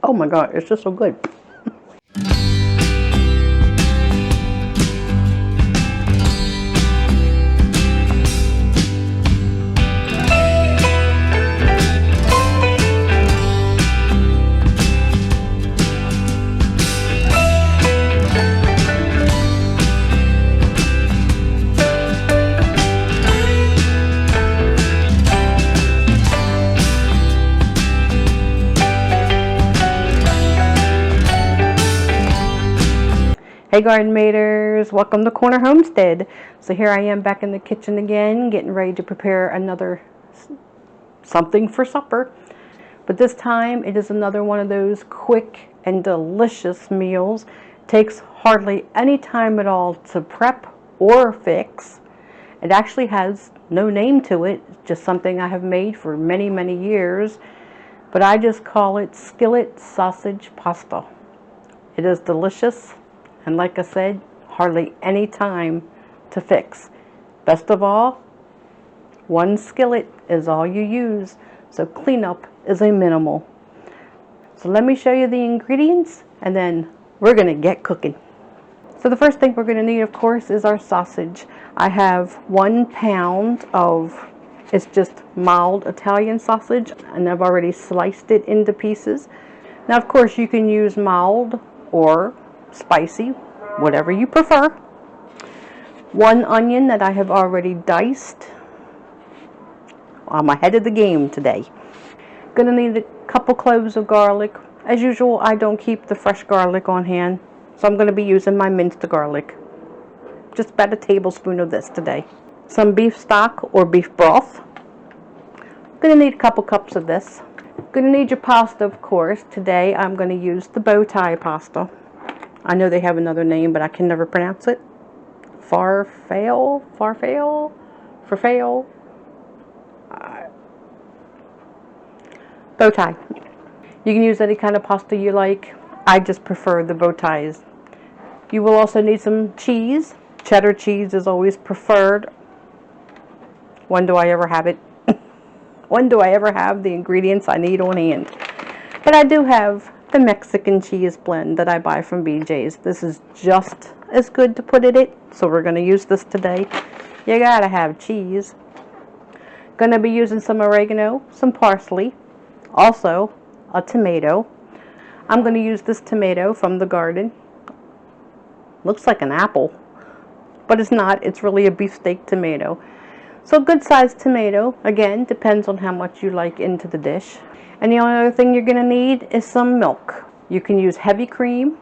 Oh my God, it's just so good. Hey Garden Maters, welcome to Corner Homestead. So here I am back in the kitchen again, getting ready to prepare another something for supper. But this time it is another one of those quick and delicious meals. Takes hardly any time at all to prep or fix. It actually has no name to it, just something I have made for many, many years. But I just call it skillet sausage pasta. It is delicious. And like I said, hardly any time to fix. Best of all, one skillet is all you use, so cleanup is a minimal. So let me show you the ingredients, and then we're going to get cooking. So the first thing we're going to need, of course, is our sausage. I have 1 pound of, it's just mild Italian sausage, and I've already sliced it into pieces. Now, of course, you can use mild or spicy, whatever you prefer. 1 onion that I have already diced. I'm ahead of the game today. Gonna need a couple cloves of garlic. As usual, I don't keep the fresh garlic on hand, so I'm gonna be using my minced garlic. Just about a tablespoon of this today. Some beef stock or beef broth. Gonna need a couple cups of this. Gonna need your pasta, of course. Today I'm gonna use the bow tie pasta. I know they have another name, but I can never pronounce it. Farfalle. Bow tie. You can use any kind of pasta you like. I just prefer the bow ties. You will also need some cheese. Cheddar cheese is always preferred. When do I ever have it? When do I ever have the ingredients I need on hand? But I do have the Mexican cheese blend that I buy from BJ's. This is just as good to put in it, so we're going to use this today. You gotta have cheese. Gonna be using some oregano, some parsley, also a tomato. I'm going to use this tomato from the garden. Looks like an apple, but it's not. It's really a beefsteak tomato. So a good sized tomato. Again, depends on how much you like into the dish. And the only other thing you're going to need is some milk. You can use heavy cream,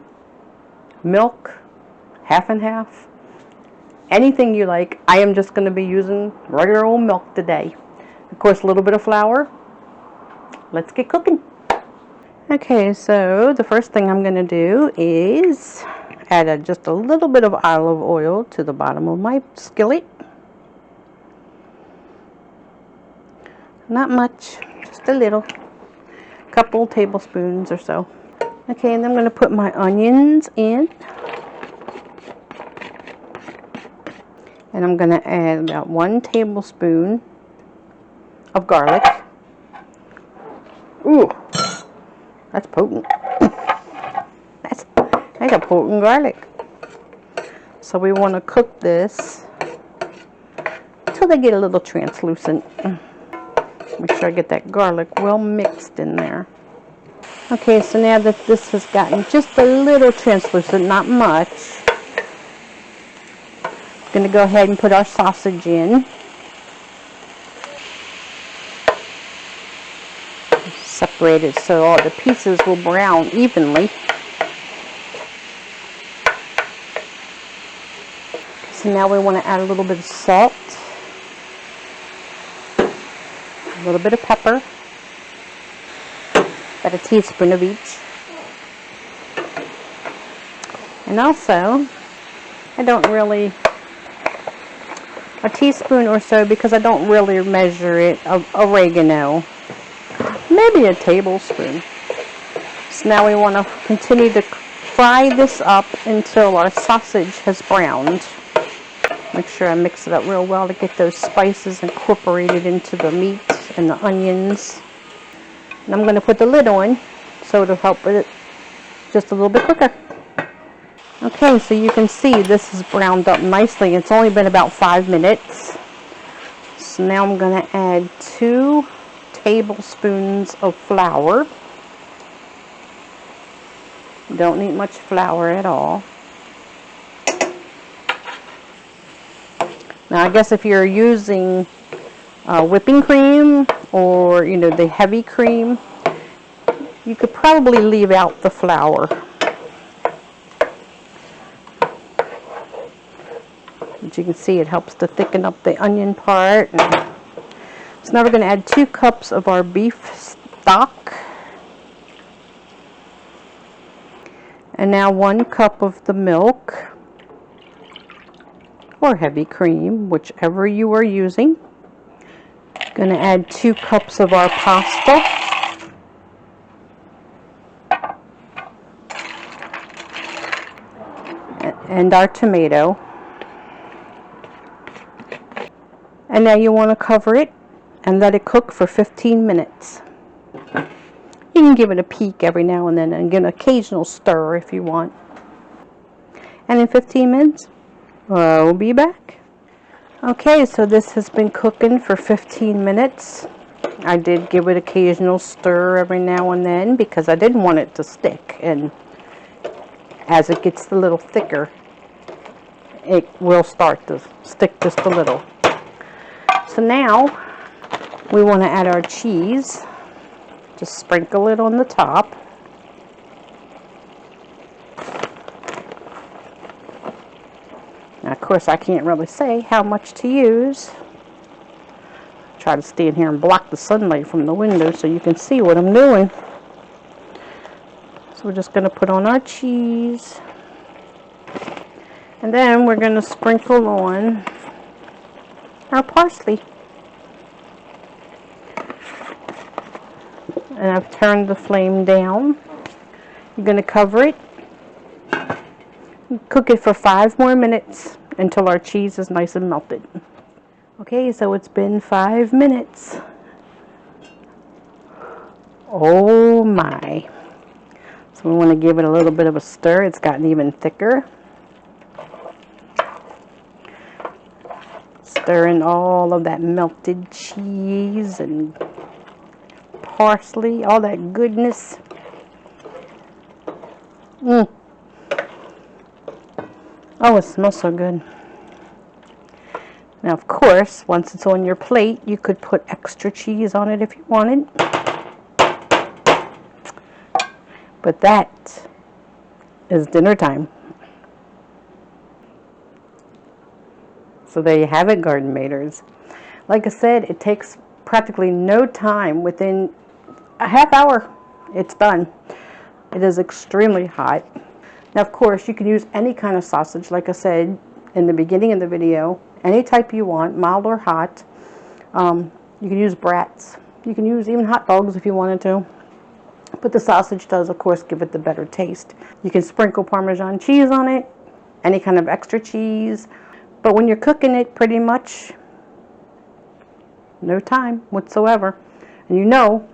milk, half and half, anything you like. I am just going to be using regular old milk today. Of course, a little bit of flour. Let's get cooking. Okay, so the first thing I'm going to do is add just a little bit of olive oil to the bottom of my skillet. Not much, just a little. Couple tablespoons or so. Okay, and then I'm going to put my onions in. And I'm going to add about 1 tablespoon of garlic. Ooh, that's potent. That's a potent garlic. So we want to cook this until they get a little translucent. Make sure I get that garlic well mixed in there. Okay, so now that this has gotten just a little translucent, not much, I'm going to go ahead and put our sausage in. Separate it so all the pieces will brown evenly. So now we want to add a little bit of salt. A little bit of pepper, about a teaspoon of each. And also, I don't really, a teaspoon or so, because I don't really measure it, of oregano. Maybe a tablespoon. So now we want to continue to fry this up until our sausage has browned. Make sure I mix it up real well to get those spices incorporated into the meat and the onions. And I'm going to put the lid on so it'll help with it just a little bit quicker. Okay, so you can see this is browned up nicely. It's only been about 5 minutes. So now I'm going to add 2 tablespoons of flour. Don't need much flour at all. Now I guess if you're using whipping cream or the heavy cream, you could probably leave out the flour. But you can see it helps to thicken up the onion part. So now we're going to add 2 cups of our beef stock. And now 1 cup of the milk, or heavy cream, whichever you are using. Going to add 2 cups of our pasta. And our tomato. And now you want to cover it and let it cook for 15 minutes. You can give it a peek every now and then and get an occasional stir if you want. And in 15 minutes, we'll be back. Okay, so this has been cooking for 15 minutes. I did give it occasional stir every now and then because I didn't want it to stick. And as it gets a little thicker, it will start to stick just a little. So now we want to add our cheese. Just sprinkle it on the top. Now, of course, I can't really say how much to use. Try to stay in here and block the sunlight from the window so you can see what I'm doing. So we're just going to put on our cheese. And then we're going to sprinkle on our parsley. And I've turned the flame down. You're going to cover it. Cook it for 5 more minutes until our cheese is nice and melted. Okay, so it's been 5 minutes. Oh my. So we want to give it a little bit of a stir. It's gotten even thicker. Stir in all of that melted cheese and parsley, all that goodness. Oh, it smells so good. Now, of course, once it's on your plate, you could put extra cheese on it if you wanted. But that is dinner time. So there you have it, Garden Maters. Like I said, it takes practically no time. Within a half hour, it's done. It is extremely hot. Now, of course, you can use any kind of sausage, like I said in the beginning of the video, any type you want, mild or hot. You can use brats. You can use even hot dogs if you wanted to. But the sausage does, of course, give it the better taste. You can sprinkle Parmesan cheese on it, any kind of extra cheese. But when you're cooking it, pretty much no time whatsoever. And you know,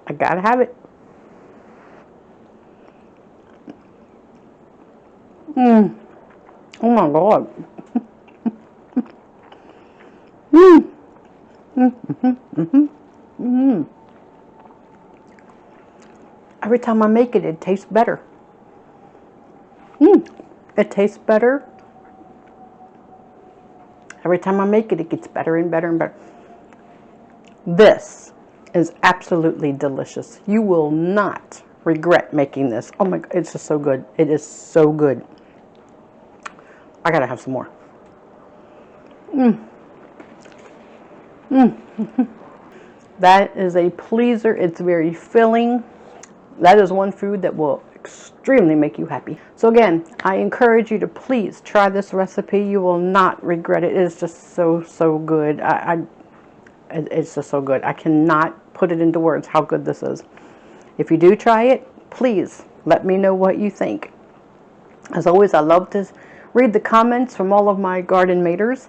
I gotta have it. Oh my God. Every time I make it, it tastes better. It tastes better. Every time I make it, it gets better and better and better. This is absolutely delicious. You will not regret making this. Oh my God, it's just so good. It is so good. I gotta have some more. That is a pleaser. It's very filling. That is one food that will extremely make you happy. So again, I encourage you to please try this recipe. You will not regret it. It is just so good. It's just so good. I cannot put it into words how good this is. If you do try it, please let me know what you think. As always, I love to read the comments from all of my garden maters.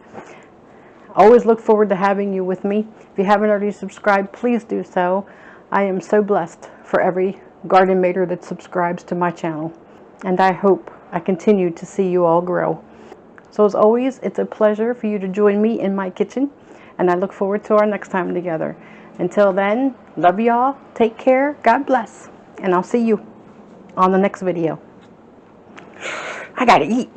I always look forward to having you with me. If you haven't already subscribed, please do so. I am so blessed for every garden mater that subscribes to my channel. And I hope I continue to see you all grow. So as always, it's a pleasure for you to join me in my kitchen. And I look forward to our next time together. Until then, love y'all. Take care. God bless. And I'll see you on the next video. I gotta eat.